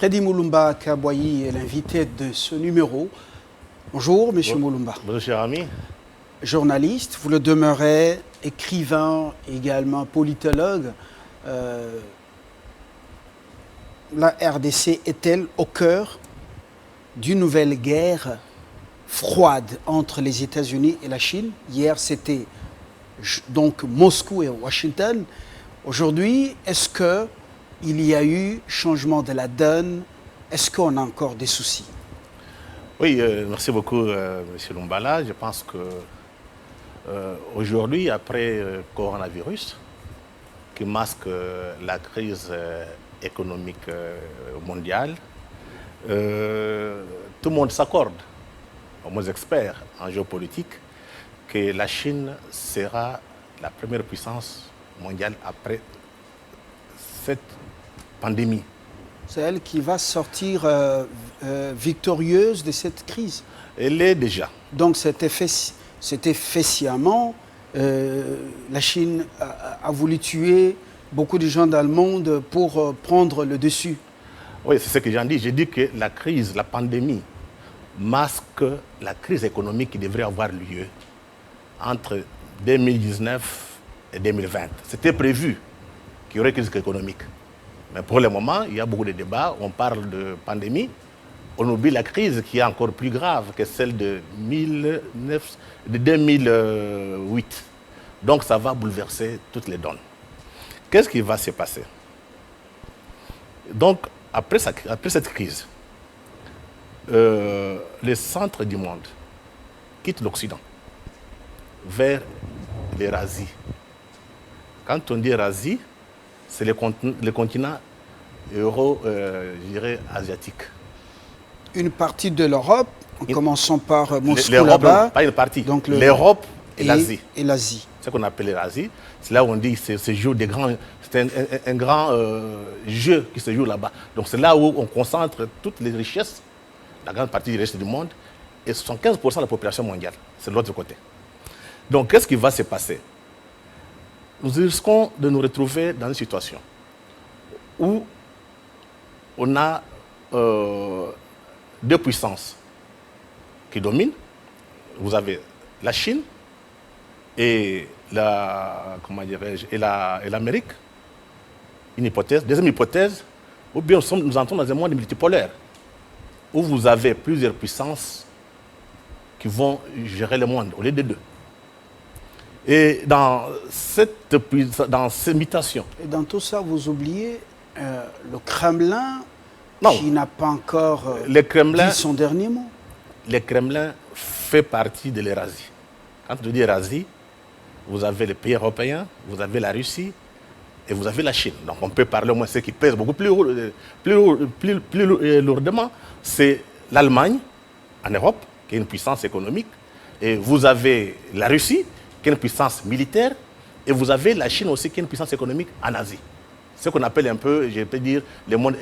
Freddy Mulumba Kaboyi est l'invité de ce numéro. Bonjour, Monsieur Mulumba. Bonjour, cher ami. Journaliste, vous le demeurez, écrivain, également politologue. La RDC est-elle au cœur d'une nouvelle guerre froide entre les États-Unis et la Chine? Hier, c'était donc Moscou et Washington. Aujourd'hui, est-ce qu'il y a eu changement de la donne? Est-ce qu'on a encore des soucis? Oui, merci beaucoup, M. Lumbala. Je pense que aujourd'hui, après coronavirus, qui masque la crise économique mondiale, tout le monde s'accorde, au moins experts en géopolitique, que la Chine sera la première puissance mondiale après cette pandémie. C'est elle qui va sortir victorieuse de cette crise. Elle l'est déjà. Donc c'était fait sciemment. La Chine a voulu tuer beaucoup de gens dans le monde pour prendre le dessus. Oui, c'est ce que j'en dis. J'ai dit que la crise, la pandémie, masque la crise économique qui devrait avoir lieu entre 2019 et 2020. C'était prévu qu'il y aurait une crise économique. Mais pour le moment, il y a beaucoup de débats. On parle de pandémie. On oublie la crise qui est encore plus grave que celle de 2008. Donc ça va bouleverser toutes les donnes. Qu'est-ce qui va se passer? Donc, après cette crise, les centres du monde quittent l'Occident vers l'Eurasie. Quand on dit Eurasie, c'est le continent asiatique. Une partie de l'Europe, en commençant par Moscou l'Europe, là-bas. pas une partie. L'Europe et l'Asie. Et l'Asie. Ce qu'on appelle l'Asie, c'est là où on dit que c'est un grand jeu qui se joue là-bas. Donc c'est là où on concentre toutes les richesses, la grande partie du reste du monde, et 75% de la population mondiale. C'est de l'autre côté. Donc qu'est-ce qui va se passer? Nous risquons de nous retrouver dans une situation où on a deux puissances qui dominent. Vous avez la Chine et l'Amérique. Une hypothèse. Deuxième hypothèse, ou bien nous entrons dans un monde multipolaire où vous avez plusieurs puissances qui vont gérer le monde au lieu de deux. Et dans cette mutation. Et dans tout ça, vous oubliez le Kremlin qui n'a pas encore dit son dernier mot. Le Kremlin fait partie de l'Eurasie. Quand je dis Eurasie, vous avez les pays européens, vous avez la Russie et vous avez la Chine. Donc on peut parler au moins ce qui pèse beaucoup plus lourdement, c'est l'Allemagne en Europe, qui est une puissance économique, et vous avez la Russie, qui est une puissance militaire, et vous avez la Chine aussi, qui est une puissance économique en Asie. Ce qu'on appelle un peu, je peux dire, le monde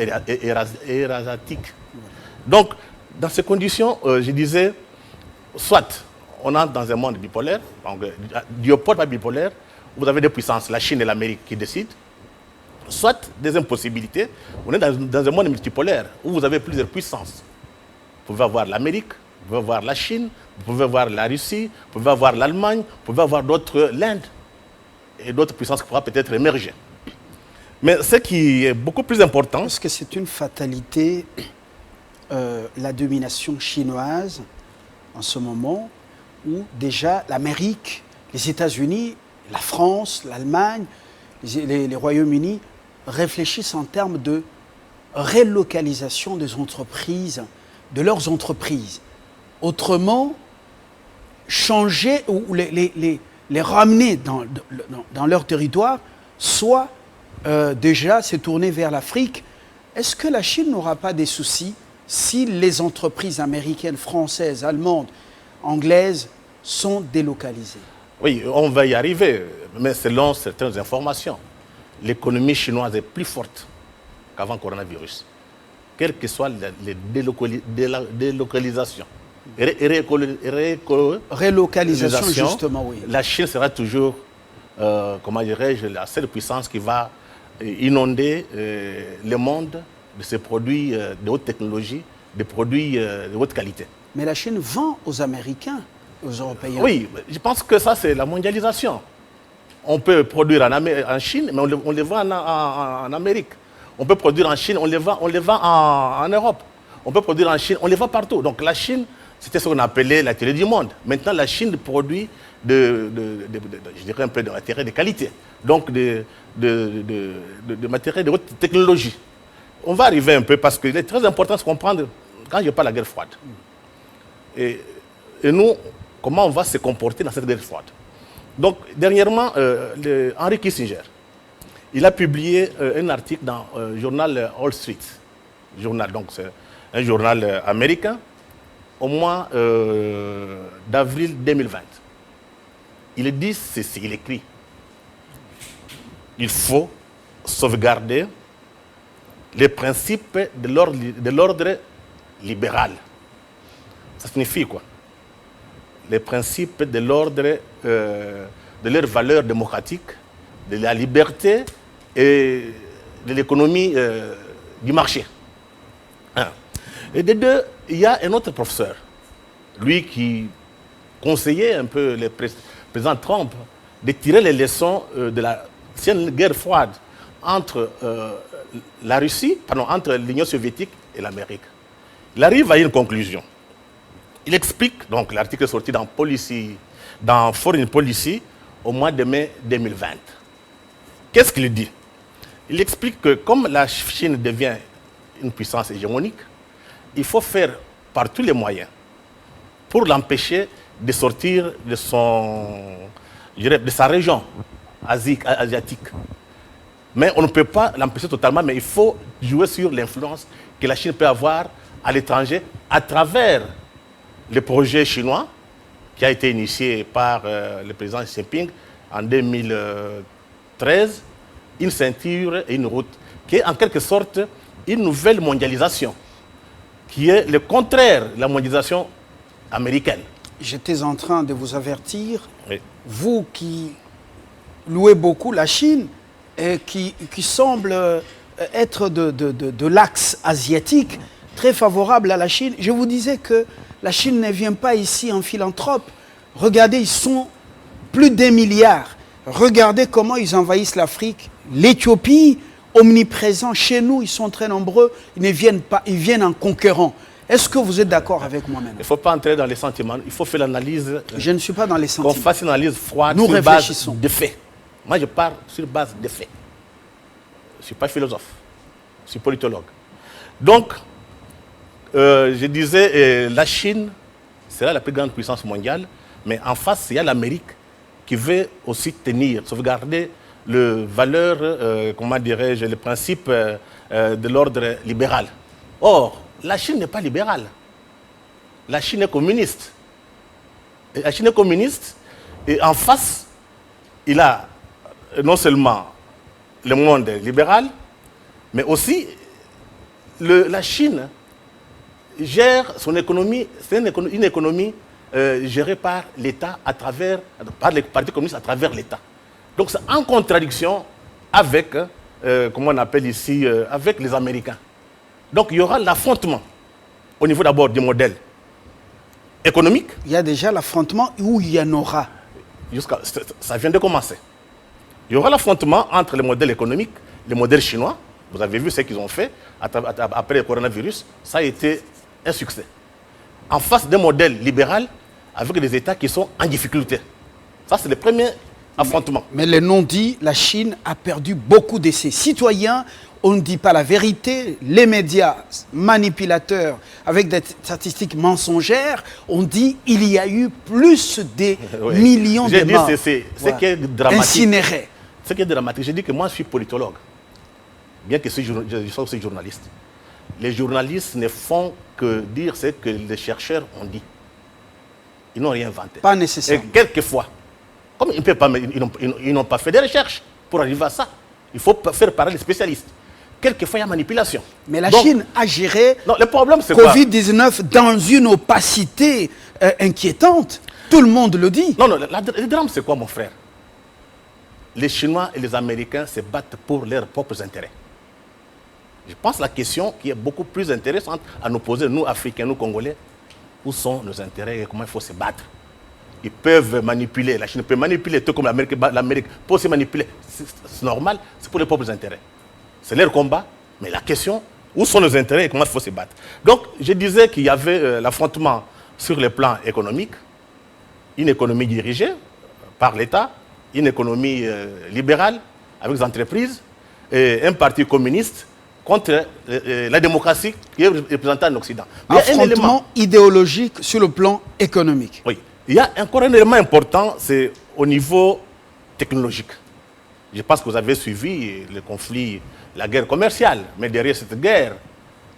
eurasiatique. Donc, dans ces conditions, je disais, soit on entre dans un monde bipolaire, donc duopole pas bipolaire, vous avez deux puissances, la Chine et l'Amérique, qui décident, soit, deuxième possibilité, on est dans un monde multipolaire, où vous avez plusieurs puissances. Vous pouvez avoir l'Amérique, vous pouvez avoir la Chine, vous pouvez avoir la Russie, vous pouvez avoir l'Allemagne, vous pouvez avoir l'Inde et d'autres puissances qui pourraient peut-être émerger. Mais ce qui est beaucoup plus important... Est-ce que c'est une fatalité, la domination chinoise, en ce moment, où déjà l'Amérique, les États-Unis, la France, l'Allemagne, les Royaumes-Unis réfléchissent en termes de relocalisation des entreprises, de leurs entreprises. Autrement, changer ou les ramener dans leur territoire, soit déjà se tourner vers l'Afrique. Est-ce que la Chine n'aura pas des soucis si les entreprises américaines, françaises, allemandes, anglaises sont délocalisées? Oui, on va y arriver, mais selon certaines informations, l'économie chinoise est plus forte qu'avant le coronavirus, quelles que soient les délocalisations. Relocalisation, justement, oui. La Chine sera toujours, comment dirais-je, la seule puissance qui va inonder le monde de ces produits de haute technologie, des produits de haute qualité. Mais la Chine vend aux Américains, aux Européens. Oui, je pense que ça, c'est la mondialisation. On peut produire en Chine, mais on les vend en Amérique. On peut produire en Chine, on les vend en Europe. On peut produire en Chine, on les vend partout. Donc la Chine, c'était ce qu'on appelait la télé du monde. Maintenant, la Chine produit je dirais un peu de matériel de qualité. Donc de matériel de haute technologie. On va arriver un peu parce qu'il est très important de se comprendre quand je parle de la guerre froide. Et nous, comment on va se comporter dans cette guerre froide. Donc, dernièrement, Henry Kissinger, il a publié un article dans le journal Wall Street. Donc, c'est un journal américain, au mois d'avril 2020. Il dit ceci, il écrit: il faut sauvegarder les principes de l'ordre libéral. Ça signifie quoi? Les principes de l'ordre, de leurs valeurs démocratiques, de la liberté et de l'économie du marché. Et de deux, il y a un autre professeur, lui qui conseillait un peu le président Trump de tirer les leçons de l'ancienne guerre froide entre la Russie, entre l'Union soviétique et l'Amérique. Il arrive à une conclusion. Il explique, donc l'article est sorti dans Foreign Policy au mois de mai 2020. Qu'est-ce qu'il dit? Il explique que comme la Chine devient une puissance hégémonique, il faut faire par tous les moyens pour l'empêcher de sortir de sa région asiatique. Mais on ne peut pas l'empêcher totalement, mais il faut jouer sur l'influence que la Chine peut avoir à l'étranger à travers le projet chinois qui a été initié par le président Xi Jinping en 2013, une ceinture et une route, qui est en quelque sorte une nouvelle mondialisation, qui est le contraire de la mondialisation américaine. J'étais en train de vous avertir, Oui. vous qui louez beaucoup la Chine et qui semble être de l'axe asiatique, très favorable à la Chine. Je vous disais que la Chine ne vient pas ici en philanthrope. Regardez, ils sont plus d'1 milliard. Regardez comment ils envahissent l'Afrique. L'Éthiopie, omniprésent. Chez nous, ils sont très nombreux. Ils ne viennent pas, ils viennent en conquérant. Est-ce que vous êtes d'accord avec moi maintenant? Il ne faut pas entrer dans les sentiments. Il faut faire l'analyse. Je ne suis pas dans les sentiments. Qu'on fasse une analyse froide Nous sur base réfléchissons. de faits. Moi, je pars sur base de faits. Je ne suis pas philosophe. Je suis politologue. Donc, je disais, la Chine sera la plus grande puissance mondiale, mais en face, il y a l'Amérique qui veut aussi sauvegarder le valeur, comment dirais-je, le principe de l'ordre libéral. Or, la Chine n'est pas libérale. La Chine est communiste. Et la Chine est communiste, et en face, il a non seulement le monde libéral, mais aussi la Chine gère son économie, c'est une économie gérée par l'État par les partis communistes à travers l'État. Donc c'est en contradiction avec, comment on appelle ici, avec les Américains. Donc il y aura l'affrontement au niveau d'abord du modèle économique. Il y a déjà l'affrontement où il y en aura. Ça vient de commencer. Il y aura l'affrontement entre le modèle économique, le modèle chinois. Vous avez vu ce qu'ils ont fait après le coronavirus. Ça a été un succès. En face d'un modèle libéral avec des États qui sont en difficulté. Ça, c'est le premier affrontement. Mais le non-dit, la Chine a perdu beaucoup de ses citoyens. On ne dit pas la vérité. Les médias manipulateurs, avec des statistiques mensongères, on dit qu'il y a eu plus de millions de morts. C'est ce qui est dramatique. Incinérés. Ce qui est dramatique, j'ai dit que moi, je suis politologue. Bien que je sois aussi journaliste. Les journalistes ne font que dire ce que les chercheurs ont dit. Ils n'ont rien inventé. Pas nécessairement. Et quelquefois, comme ils n'ont pas fait de recherches pour arriver à ça, il faut faire parler les spécialistes. Quelquefois, il y a manipulation. Mais la Chine a géré le problème, c'est Covid-19 dans une opacité inquiétante. Tout le monde le dit. Non, le drame, c'est quoi, mon frère? Les Chinois et les Américains se battent pour leurs propres intérêts. Je pense que la question qui est beaucoup plus intéressante à nous poser, nous, Africains, nous, Congolais, où sont nos intérêts et comment il faut se battre. Ils peuvent manipuler, la Chine peut manipuler, tout comme l'Amérique peut se manipuler. C'est normal, c'est pour les propres intérêts. C'est leur combat, mais la question, où sont nos intérêts et comment il faut se battre. Donc, je disais qu'il y avait l'affrontement sur le plan économique, une économie dirigée par l'État, une économie libérale avec les entreprises, et un parti communiste contre la démocratie qui est représentée en Occident. Affrontement idéologique sur le plan économique. Oui. Il y a encore un élément important, c'est au niveau technologique. Je pense que vous avez suivi le conflit, la guerre commerciale, mais derrière cette guerre,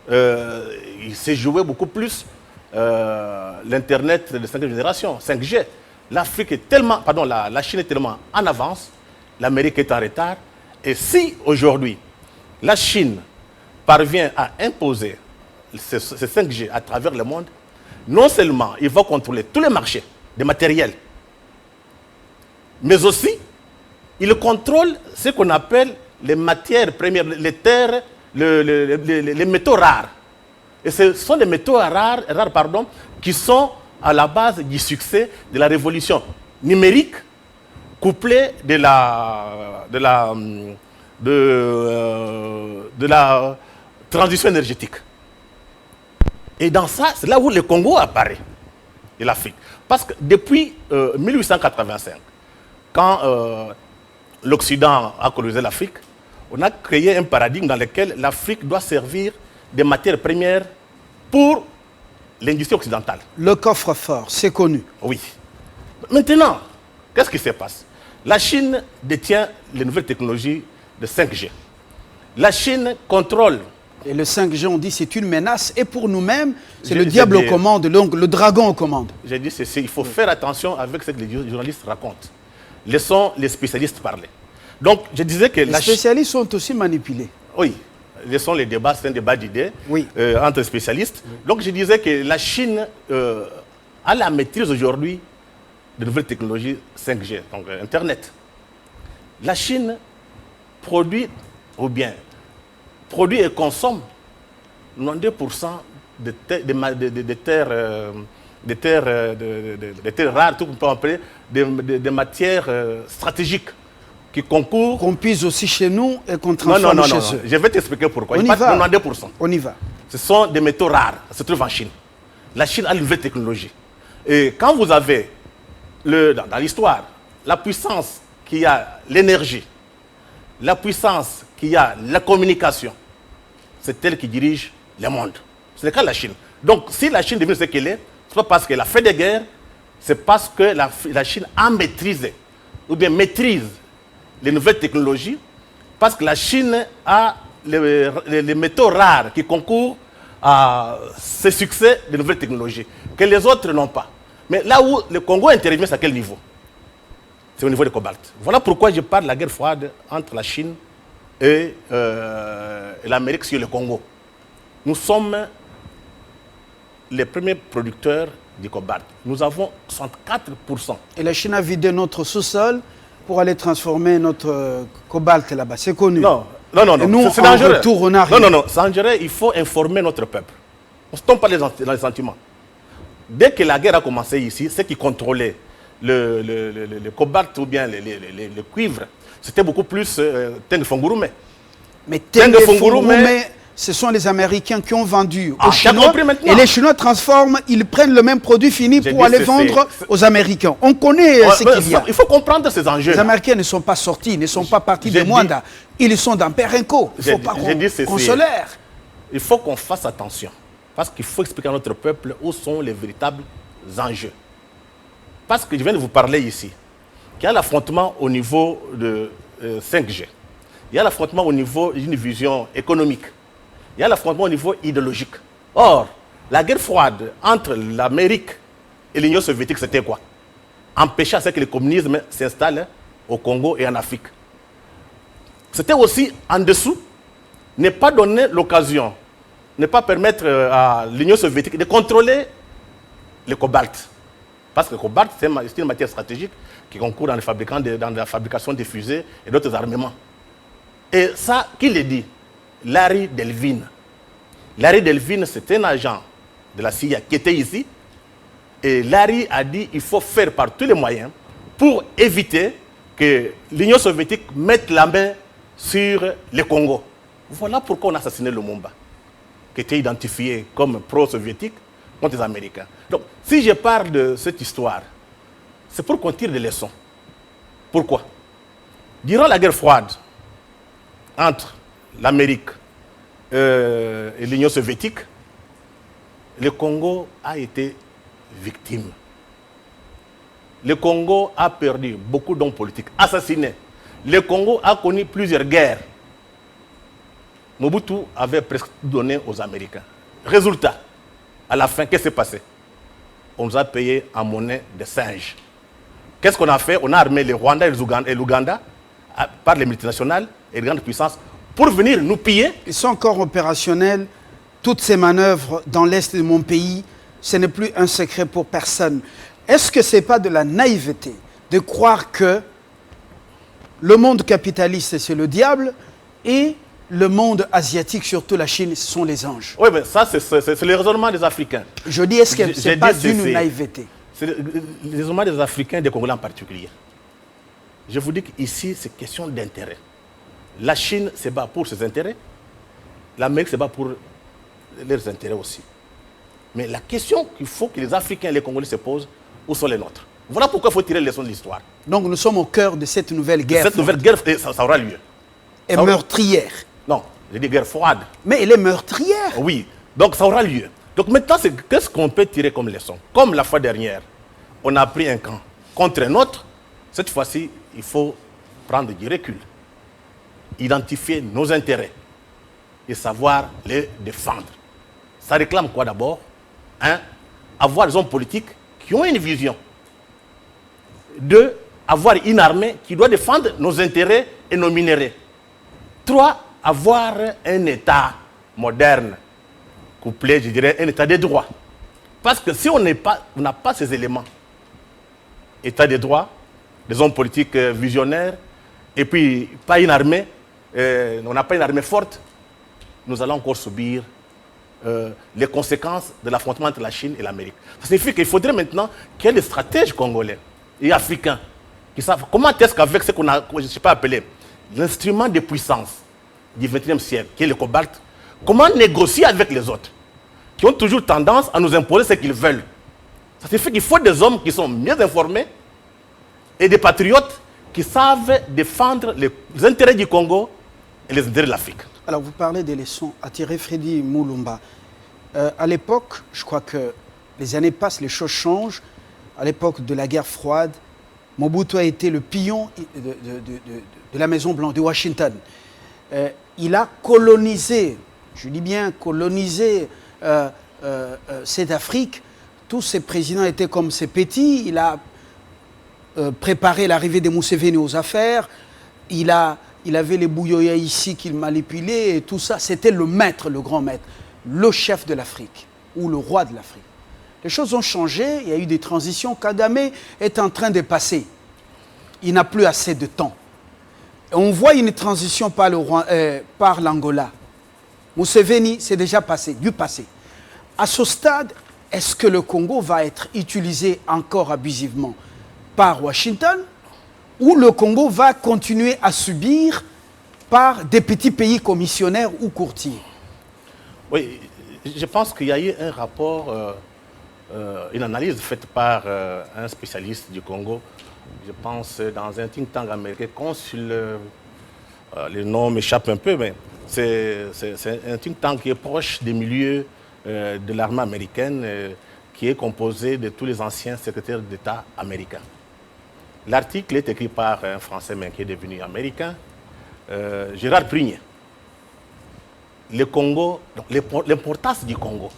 il s'est joué beaucoup plus l'Internet de 5e génération, 5G. L'Afrique est tellement, pardon, la Chine est tellement en avance, l'Amérique est en retard. Et si aujourd'hui, la Chine parvient à imposer ce 5G à travers le monde, non seulement il va contrôler tous les marchés des matériels, mais aussi il contrôle ce qu'on appelle les matières premières, les terres, les métaux rares. Et ce sont les métaux rares qui sont à la base du succès de la révolution numérique couplée de la transition énergétique. Et dans ça, c'est là où le Congo apparaît, et l'Afrique. Parce que depuis 1885, quand l'Occident a colonisé l'Afrique, on a créé un paradigme dans lequel l'Afrique doit servir des matières premières pour l'industrie occidentale. Le coffre-fort, c'est connu. Oui. Maintenant, qu'est-ce qui se passe? La Chine détient les nouvelles technologies de 5G. La Chine contrôle. Et le 5G, on dit, c'est une menace. Et pour nous-mêmes, c'est le diable aux commandes, donc le dragon aux commandes. J'ai dit ceci, il faut faire attention avec ce que les journalistes racontent. Laissons les spécialistes parler. Donc, je disais que les spécialistes sont aussi manipulés. Oui. Laissons les débats, c'est un débat d'idées entre spécialistes. Oui. Donc, je disais que la Chine a la maîtrise aujourd'hui de nouvelles technologies 5G, donc Internet. La Chine produit et consomme 92% des terres rares, tout qu'on peut appeler, des matières stratégiques qui concourent. Qu'on puise aussi chez nous et qu'on transforme chez eux. Je vais t'expliquer pourquoi. On y va. 92%. On y va. Ce sont des métaux rares, ça se trouve en Chine. La Chine a une nouvelle technologie. Et quand vous avez, dans l'histoire, la puissance qui a l'énergie, la puissance qui a la communication, c'est elle qui dirige le monde. C'est le cas de la Chine. Donc, si la Chine devient ce qu'elle est, ce n'est pas parce qu'elle a fait des guerres, c'est parce que la Chine a maîtrisé, ou bien maîtrise les nouvelles technologies, parce que la Chine a les métaux rares qui concourent à ce succès des nouvelles technologies, que les autres n'ont pas. Mais là où le Congo intervient, c'est à quel niveau? C'est au niveau du cobalt. Voilà pourquoi je parle de la guerre froide entre la Chine et l'Amérique sur le Congo. Nous sommes les premiers producteurs du cobalt. Nous avons 64%. Et la Chine a vidé notre sous-sol pour aller transformer notre cobalt là-bas. C'est connu. Non, c'est dangereux. Non, c'est dangereux. Il faut informer notre peuple. On ne se tombe pas dans les sentiments. Dès que la guerre a commencé ici, ceux qui contrôlaient le cobalt ou bien le cuivre, c'était beaucoup plus Tengue Fungurume. Mais Tengue Fungurume, ce sont les Américains qui ont vendu aux Chinois. Et les Chinois transforment, ils prennent le même produit fini pour aller vendre aux Américains. On connaît ce qu'il y a. Il faut comprendre ces enjeux. Les Américains ne sont pas sortis, ne sont pas partis de Mwanda. Ils sont dans Perenco. Il ne faut pas qu'on se l'air. Il faut qu'on fasse attention. Parce qu'il faut expliquer à notre peuple où sont les véritables enjeux. Parce que je viens de vous parler ici, qu'il y a l'affrontement au niveau de 5G. Il y a l'affrontement au niveau d'une vision économique. Il y a l'affrontement au niveau idéologique. Or, la guerre froide entre l'Amérique et l'Union soviétique, c'était quoi? Empêcher à ce que le communisme s'installe au Congo et en Afrique. C'était aussi en dessous, ne pas donner l'occasion, ne pas permettre à l'Union soviétique de contrôler le cobalt. Parce que le cobalt, c'est une matière stratégique qui concourt dans la fabrication des fusées et d'autres armements. Et ça, qui le dit? Larry Delvin. Larry Delvin, c'est un agent de la CIA qui était ici. Et Larry a dit qu'il faut faire par tous les moyens pour éviter que l'Union soviétique mette la main sur le Congo. Voilà pourquoi on a assassiné Lumumba, qui était identifié comme pro-soviétique contre les Américains. Donc, si je parle de cette histoire, c'est pour qu'on tire des leçons. Pourquoi? Durant la guerre froide entre l'Amérique et l'Union soviétique, le Congo a été victime. Le Congo a perdu beaucoup d'hommes politiques, assassinés. Le Congo a connu plusieurs guerres. Mobutu avait presque tout donné aux Américains. Résultat, à la fin, qu'est-ce qui s'est passé? On nous a payé en monnaie de singe. Qu'est-ce qu'on a fait? On a armé le Rwanda et l'Ouganda par les multinationales et les grandes puissances pour venir nous piller. Ils sont encore opérationnels. Toutes ces manœuvres dans l'Est de mon pays, ce n'est plus un secret pour personne. Est-ce que ce n'est pas de la naïveté de croire que le monde capitaliste, c'est le diable et le monde asiatique, surtout la Chine, ce sont les anges? Oui, mais ça, c'est le raisonnement des Africains. Je dis, est-ce que ce n'est pas d'une naïveté? C'est le raisonnement des Africains, des Congolais en particulier. Je vous dis qu'ici, c'est question d'intérêt. La Chine se bat pour ses intérêts. L'Amérique se bat pour leurs intérêts aussi. Mais la question qu'il faut que les Africains et les Congolais se posent, où sont les nôtres? Voilà pourquoi il faut tirer les leçons de l'histoire. Donc nous sommes au cœur de cette nouvelle guerre. Cette nouvelle guerre, ça aura lieu. Et meurtrière. Non, j'ai dit guerre froide. Mais elle est meurtrière. Oui, donc ça aura lieu. Donc maintenant, qu'est-ce qu'on peut tirer comme leçon? Comme la fois dernière, on a pris un camp contre un autre. Cette fois-ci, il faut prendre du recul, identifier nos intérêts et savoir les défendre. Ça réclame quoi d'abord? Avoir des hommes politiques qui ont une vision. 2, avoir une armée qui doit défendre nos intérêts et nos minéraux. 3, avoir un État moderne, couplé, je dirais, un État de droit. Parce que si on n'a pas ces éléments, État de droit, des hommes politiques visionnaires, et puis pas une armée, on n'a pas une armée forte, nous allons encore subir les conséquences de l'affrontement entre la Chine et l'Amérique. Ça signifie qu'il faudrait maintenant qu'il y ait des stratèges congolais et africains qui savent comment est-ce qu'avec ce qu'on a, je ne sais pas appelé, l'instrument de puissance du XXIe siècle, qui est le cobalt, comment négocier avec les autres, qui ont toujours tendance à nous imposer ce qu'ils veulent. Ça signifie qu'il faut des hommes qui sont mieux informés et des patriotes qui savent défendre les intérêts du Congo et les intérêts de l'Afrique. Alors, vous parlez des leçons à tirer, Freddy Mulumba. À l'époque, je crois que les années passent, les choses changent. À l'époque de la guerre froide, Mobutu a été le pion de la Maison Blanche, de Washington. Il a colonisé, je dis bien colonisé, cette Afrique. Tous ces présidents étaient comme ces petits. Il a préparé l'arrivée des Museveni aux affaires. Il avait les Bouyoya ici qu'il manipulait et tout ça. C'était le maître, le grand maître, le chef de l'Afrique ou le roi de l'Afrique. Les choses ont changé, il y a eu des transitions. Kagame est en train de passer. Il n'a plus assez de temps. Et on voit une transition par l'Angola. Museveni, c'est déjà passé, du passé. À ce stade, est-ce que le Congo va être utilisé encore abusivement par Washington ou le Congo va continuer à subir par des petits pays commissionnaires ou courtiers? Oui, je pense qu'il y a eu un rapport, une analyse faite par un spécialiste du Congo, je pense dans un think tank américain, le nom m'échappe un peu, mais c'est un think tank qui est proche des milieux de l'armée américaine, qui est composé de tous les anciens secrétaires d'État américains. L'article est écrit par un Français, mais qui est devenu américain, Gérard Prigné. Le Congo, l'importance du Congo.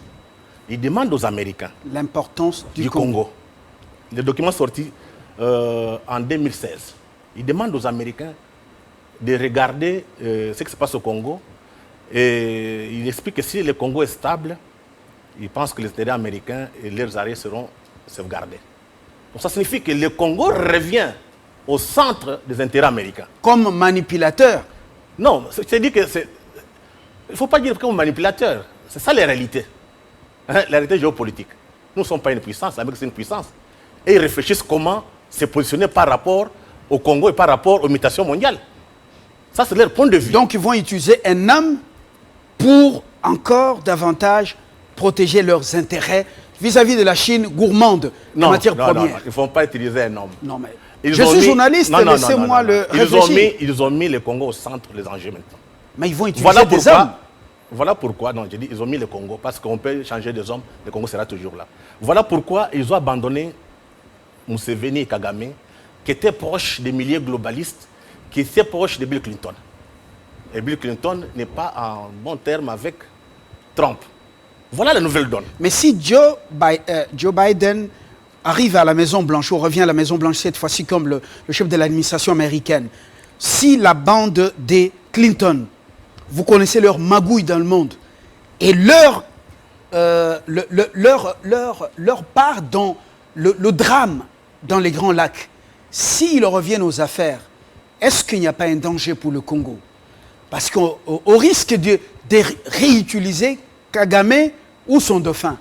Il demande aux Américains. L'importance du Congo. Le document sorti en 2016. Il demande aux Américains de regarder ce qui se passe au Congo. Et il explique que si le Congo est stable, il pense que les intérêts américains et leurs arrêts seront sauvegardés. Donc ça signifie que le Congo revient au centre des intérêts américains. Comme manipulateur? Non, c'est-à-dire que Il ne faut pas dire comme manipulateur. C'est ça la réalité. Hein, la réalité géopolitique. Nous ne sommes pas une puissance, l'Amérique c'est une puissance. Et ils réfléchissent comment se positionner par rapport au Congo et par rapport aux mutations mondiales. Ça, c'est leur point de vue. Donc, ils vont utiliser un homme pour encore davantage protéger leurs intérêts vis-à-vis de la Chine gourmande en matière première. Non, ils ne vont pas utiliser un homme. Non, mais je suis journaliste, laissez-moi le réfléchir. Ils ont mis le Congo au centre des enjeux maintenant. Mais ils vont utiliser des hommes. Voilà pourquoi, non, j'ai dit, ils ont mis le Congo, parce qu'on peut changer des hommes, le Congo sera toujours là. Voilà pourquoi ils ont abandonné Museveni et Kagame, qui étaient proches des milieux globalistes, qui étaient proches de Bill Clinton. Et Bill Clinton n'est pas en bon terme avec Trump. Voilà la nouvelle donne. Mais si Joe Biden arrive à la Maison-Blanche, ou revient à la Maison-Blanche cette fois-ci comme le chef de l'administration américaine, si la bande des Clinton, vous connaissez leur magouille dans le monde, et leur part dans le drame dans les Grands Lacs, s'ils reviennent aux affaires, est-ce qu'il n'y a pas un danger pour le Congo? Parce qu'au risque de réutiliser Kagame ou son dauphin.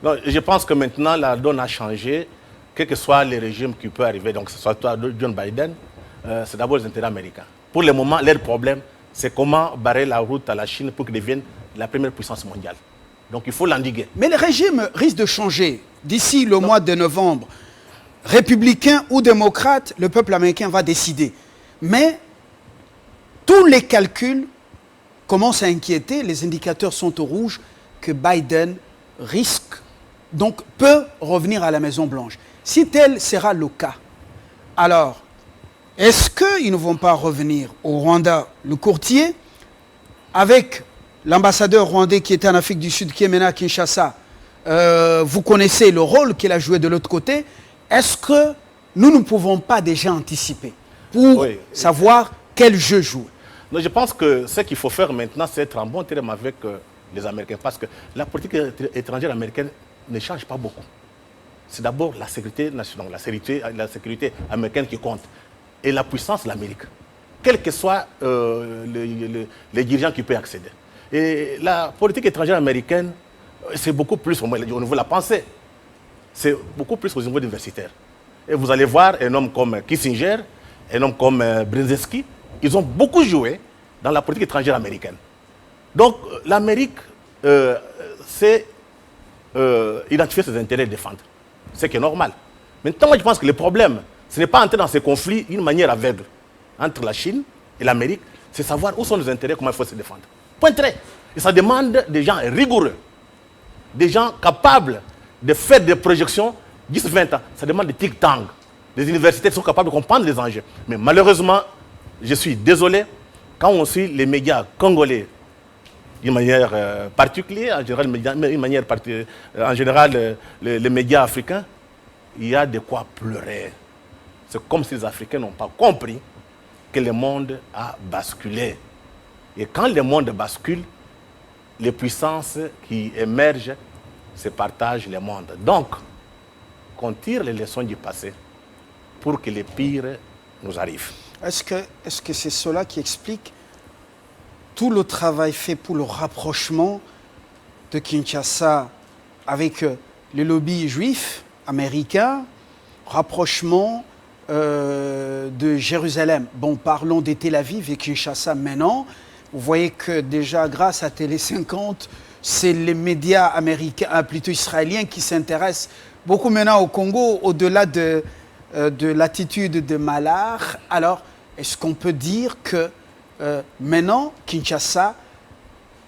Non, je pense que maintenant la donne a changé, quel que soit les régimes qui peuvent arriver, donc que ce soit toi, John Biden, c'est d'abord les intérêts américains. Pour le moment, leur problème, c'est comment barrer la route à la Chine pour qu'elle devienne la première puissance mondiale. Donc il faut l'endiguer. Mais le régime risque de changer d'ici le mois de novembre. Républicain ou démocrate, le peuple américain va décider. Mais tous les calculs commencent à inquiéter, les indicateurs sont au rouge, que Biden risque, donc peut revenir à la Maison-Blanche. Si tel sera le cas, alors, est-ce qu'ils ne vont pas revenir au Rwanda, le courtier, avec l'ambassadeur rwandais qui était en Afrique du Sud, qui est maintenant à Kinshasa, vous connaissez le rôle qu'il a joué de l'autre côté. Est-ce que nous ne pouvons pas déjà anticiper pour savoir quel jeu jouer? Non, je pense que ce qu'il faut faire maintenant, c'est être en bon terme avec les Américains. Parce que la politique étrangère américaine ne change pas beaucoup. C'est d'abord la sécurité nationale, la sécurité américaine qui compte. Et la puissance de l'Amérique. Quels que soient les dirigeants qui peuvent accéder. Et la politique étrangère américaine, c'est beaucoup plus au niveau de la pensée. C'est beaucoup plus au niveau universitaire. Et vous allez voir un homme comme Kissinger, un homme comme Brzezinski, ils ont beaucoup joué dans la politique étrangère américaine. Donc l'Amérique sait identifier ses intérêts et défendre. C'est qui est normal. Maintenant, moi je pense que le problème, ce n'est pas entrer dans ces conflits d'une manière aveugle entre la Chine et l'Amérique, c'est savoir où sont nos intérêts, comment il faut se défendre. Point très. Et ça demande des gens rigoureux, des gens capables de faire des projections 10-20 ans. Ça demande des think-tanks. Les universités sont capables de comprendre les enjeux. Mais malheureusement, je suis désolé, quand on suit les médias congolais d'une manière particulière, en général, les médias africains, il y a de quoi pleurer. C'est comme si les Africains n'ont pas compris que le monde a basculé. Et quand le monde bascule, les puissances qui émergent se partagent le monde. Donc, qu'on tire les leçons du passé pour que les pires nous arrivent. Est-ce que c'est cela qui explique tout le travail fait pour le rapprochement de Kinshasa avec les lobbies juifs américains, rapprochement de Jérusalem? Bon, parlons de Tel Aviv et Kinshasa maintenant. Vous voyez que déjà, grâce à Télé 50, c'est les médias américains, plutôt israéliens, qui s'intéressent beaucoup maintenant au Congo, au-delà de l'attitude de Mallard. Alors, est-ce qu'on peut dire que maintenant, Kinshasa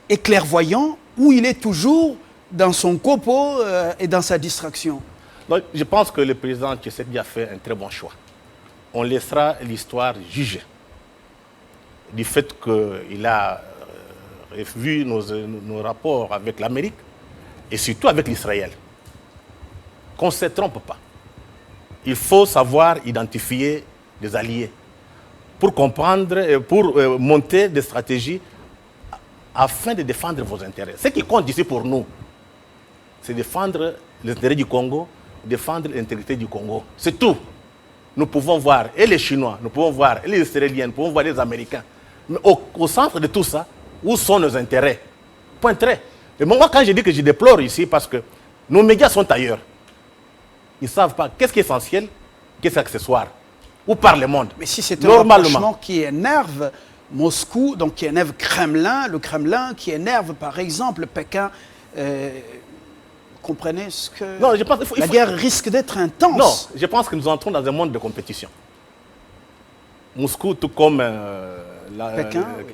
est clairvoyant ou il est toujours dans son copeau et dans sa distraction? Donc, je pense que le président Tshisekedi a fait un très bon choix. On laissera l'histoire juger du fait qu'il a vu nos rapports avec l'Amérique et surtout avec l'Israël. Qu'on ne se trompe pas. Il faut savoir identifier des alliés pour comprendre et pour monter des stratégies afin de défendre vos intérêts. Ce qui compte ici pour nous, c'est défendre les intérêts du Congo, défendre l'intégrité du Congo. C'est tout. Nous pouvons voir et les Chinois, nous pouvons voir et les Israéliens, nous pouvons voir les Américains. Mais au centre de tout ça, Où sont nos intérêts? Point trait. Et moi, quand je dis que je déplore ici, parce que nos médias sont ailleurs. Ils ne savent pas qu'est-ce qui est essentiel, qu'est-ce qui est accessoire. Où parle le monde? Mais si c'est un rapprochement qui énerve Moscou, donc qui énerve le Kremlin qui énerve par exemple Pékin, comprenez ce que... Non, je pense, la guerre risque d'être intense. Non, je pense que nous entrons dans un monde de compétition. Moscou, tout comme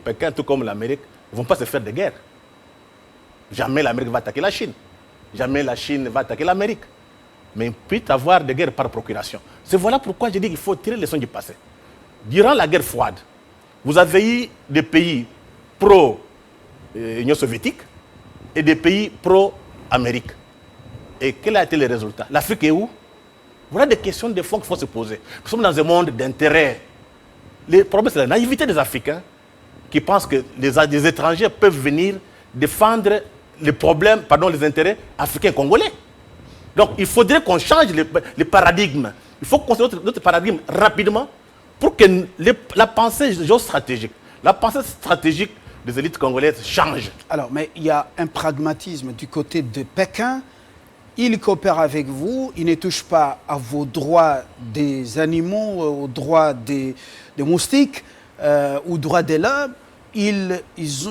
Pékin, tout comme l'Amérique, ne vont pas se faire de guerre. Jamais l'Amérique va attaquer la Chine. Jamais la Chine va attaquer l'Amérique. Mais il peut y avoir des guerres par procuration. C'est voilà pourquoi je dis qu'il faut tirer les leçons du passé. Durant la guerre froide, vous avez eu des pays pro-Union soviétique et des pays pro-Amérique. Et quel a été le résultat? L'Afrique est où? Voilà des questions de fond qu'il faut se poser. Nous sommes dans un monde d'intérêt. Le problème, c'est la naïveté des Africains qui pensent que les étrangers peuvent venir défendre les intérêts africains et congolais. Donc, il faudrait qu'on change le paradigme. Il faut qu'on change notre paradigme rapidement pour que la pensée géostratégique, la pensée stratégique des élites congolaises change. Alors, mais il y a un pragmatisme du côté de Pékin. Il coopère avec vous, il ne touche pas à vos droits des animaux, aux droits des moustiques, aux droits de l'homme. Ils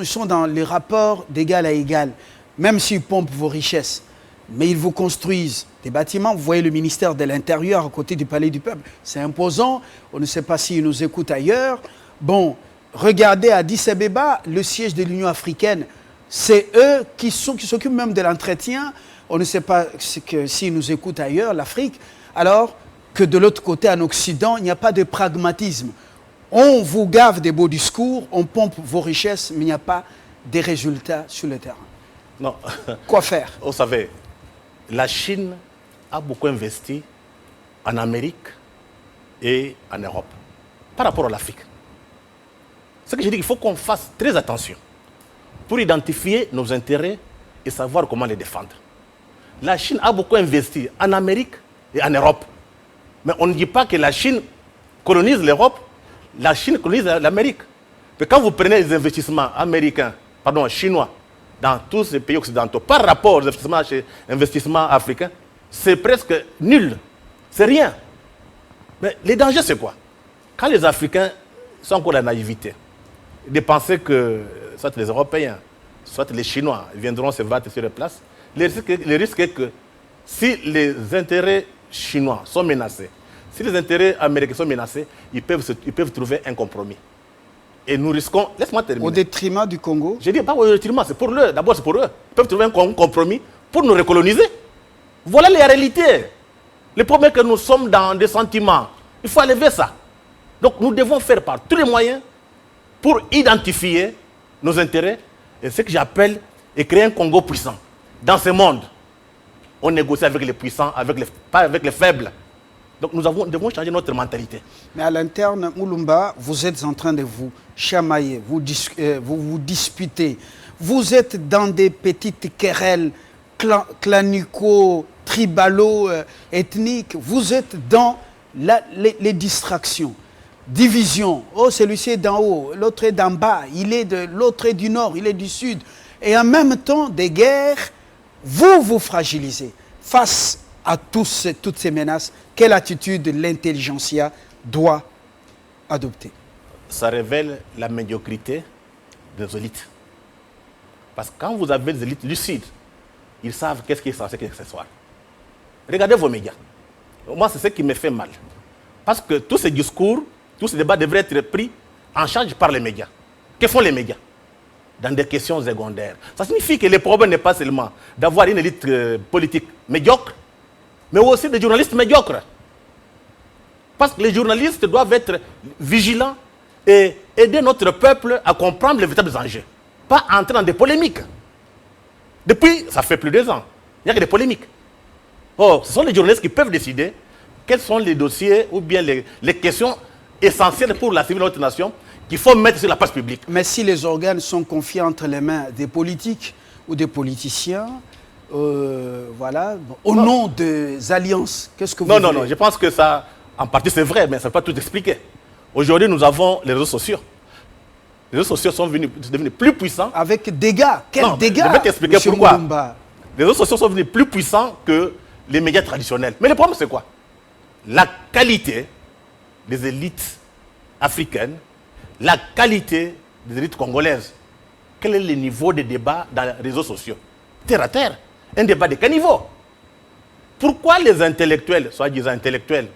sont dans les rapports d'égal à égal, même s'ils pompent vos richesses. Mais ils vous construisent des bâtiments. Vous voyez le ministère de l'Intérieur à côté du Palais du Peuple. C'est imposant. On ne sait pas s'ils nous écoutent ailleurs. Bon, regardez à Addis Abeba, le siège de l'Union africaine. C'est eux qui s'occupent même de l'entretien. On ne sait pas s'ils nous écoutent ailleurs, l'Afrique. Alors que de l'autre côté, en Occident, il n'y a pas de pragmatisme. On vous gave des beaux discours, on pompe vos richesses, mais il n'y a pas de résultats sur le terrain. Non. Quoi faire? Vous savez, la Chine a beaucoup investi en Amérique et en Europe par rapport à l'Afrique. Ce que je dis, il faut qu'on fasse très attention pour identifier nos intérêts et savoir comment les défendre. La Chine a beaucoup investi en Amérique et en Europe. Mais on ne dit pas que la Chine colonise l'Europe, la Chine colonise l'Amérique. Mais quand vous prenez les investissements chinois, dans tous ces pays occidentaux, par rapport aux investissements africains, c'est presque nul. C'est rien. Mais les dangers, c'est quoi? Quand les Africains sont encore la naïveté, de penser que soit les Européens, soit les Chinois viendront se battre sur les places, le risque est que si les intérêts chinois sont menacés, si les intérêts américains sont menacés, ils peuvent trouver un compromis. Et nous risquons, laisse-moi terminer. Au détriment du Congo? Je dis pas au détriment, c'est pour eux. D'abord, c'est pour eux. Ils peuvent trouver un compromis pour nous recoloniser. Voilà les réalités. Le problème est que nous sommes dans des sentiments. Il faut enlever ça. Donc, nous devons faire par tous les moyens pour identifier nos intérêts et ce que j'appelle et créer un Congo puissant. Dans ce monde, on négocie avec les puissants, pas avec les faibles. Donc nous devons changer notre mentalité. Mais à l'interne, Mulumba, vous êtes en train de vous chamailler, vous vous disputez. Vous êtes dans des petites querelles clanico-tribalo-ethniques. Vous êtes dans les distractions. Division. Oh, celui-ci est d'en haut, l'autre est d'en bas. L'autre est du nord, il est du sud. Et en même temps, des guerres, vous fragilisez. Face à toutes ces menaces, quelle attitude l'intelligentsia doit adopter? Ça révèle la médiocrité des élites. Parce que quand vous avez des élites lucides, ils savent qu'est-ce qui est censé, qu'est-ce qui est accessoire. Regardez vos médias. Moi, c'est ce qui me fait mal. Parce que tous ces discours, tous ces débats devraient être pris en charge par les médias. Que font les médias? Dans des questions secondaires. Ça signifie que le problème n'est pas seulement d'avoir une élite politique médiocre, mais aussi des journalistes médiocres. Parce que les journalistes doivent être vigilants et aider notre peuple à comprendre les véritables enjeux. Pas entrer dans des polémiques. Depuis, ça fait plus de 2 ans, il n'y a que des polémiques. Or, ce sont les journalistes qui peuvent décider quels sont les dossiers ou bien les questions essentielles pour la civile de notre nation qu'il faut mettre sur la place publique. Mais si les organes sont confiés entre les mains des politiques ou des politiciens, voilà, au nom des alliances, qu'est-ce que vous voulez? Non, je pense que ça, en partie c'est vrai, mais ça ne peut pas tout expliquer. Aujourd'hui, nous avons les réseaux sociaux. Les réseaux sociaux sont devenus plus puissants. Avec dégâts. Quels dégâts? Je vais t'expliquer Monsieur pourquoi. Mulumba? Les réseaux sociaux sont devenus plus puissants que les médias traditionnels. Mais le problème, c'est quoi? La qualité des élites africaines, la qualité des élites congolaises. Quel est le niveau de débat dans les réseaux sociaux? Terre à terre. Un débat de quel niveau? Pourquoi les intellectuels, soi-disant intellectuels,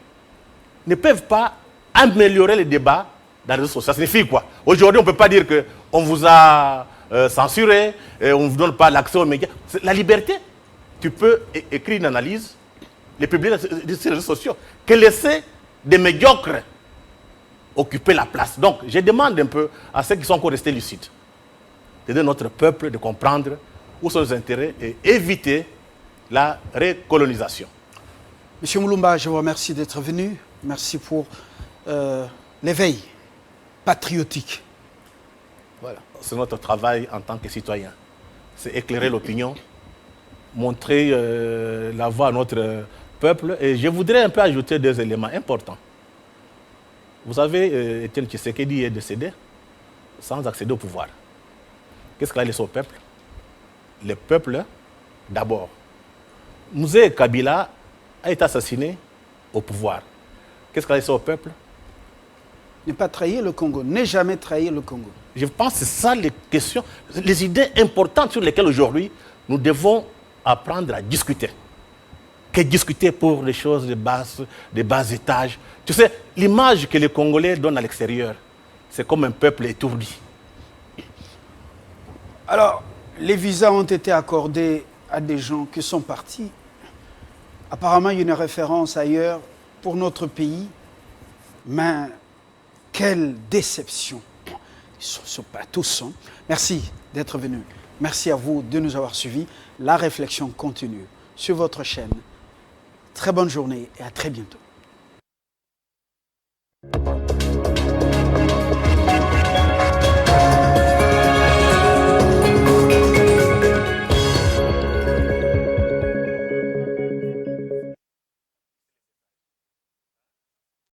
ne peuvent pas améliorer les débats dans les réseaux sociaux? Ça signifie quoi? Aujourd'hui, on ne peut pas dire qu'on vous a censuré, on ne vous donne pas l'accès aux médias. C'est la liberté. Tu peux écrire une analyse, les publier sur les réseaux sociaux, que laisser des médiocres occuper la place. Donc, je demande un peu à ceux qui sont encore restés lucides d'aider notre peuple de comprendre où sont les intérêts et éviter la recolonisation. Monsieur Mulumba, je vous remercie d'être venu. Merci pour l'éveil patriotique. Voilà. C'est notre travail en tant que citoyen. C'est éclairer l'opinion, montrer la voie à notre peuple. Et je voudrais un peu ajouter deux éléments importants. Vous savez, Étienne Tshisekedi est décédé sans accéder au pouvoir. Qu'est-ce qu'il a laissé au peuple? Le peuple, d'abord. Mouzé Kabila a été assassiné au pouvoir. Qu'est-ce qu'il a laissé au peuple? Ne pas trahir le Congo, ne jamais trahir le Congo. Je pense que c'est ça les questions, les idées importantes sur lesquelles aujourd'hui nous devons apprendre à discuter. Que discuter pour les choses de bas étage. Tu sais, l'image que les Congolais donnent à l'extérieur, c'est comme un peuple étourdi. Alors, les visas ont été accordés à des gens qui sont partis. Apparemment, il y a une référence ailleurs pour notre pays. Mais quelle déception. Ils ne sont pas tous. Hein. Merci d'être venus. Merci à vous de nous avoir suivis. La réflexion continue sur votre chaîne. Très bonne journée et à très bientôt.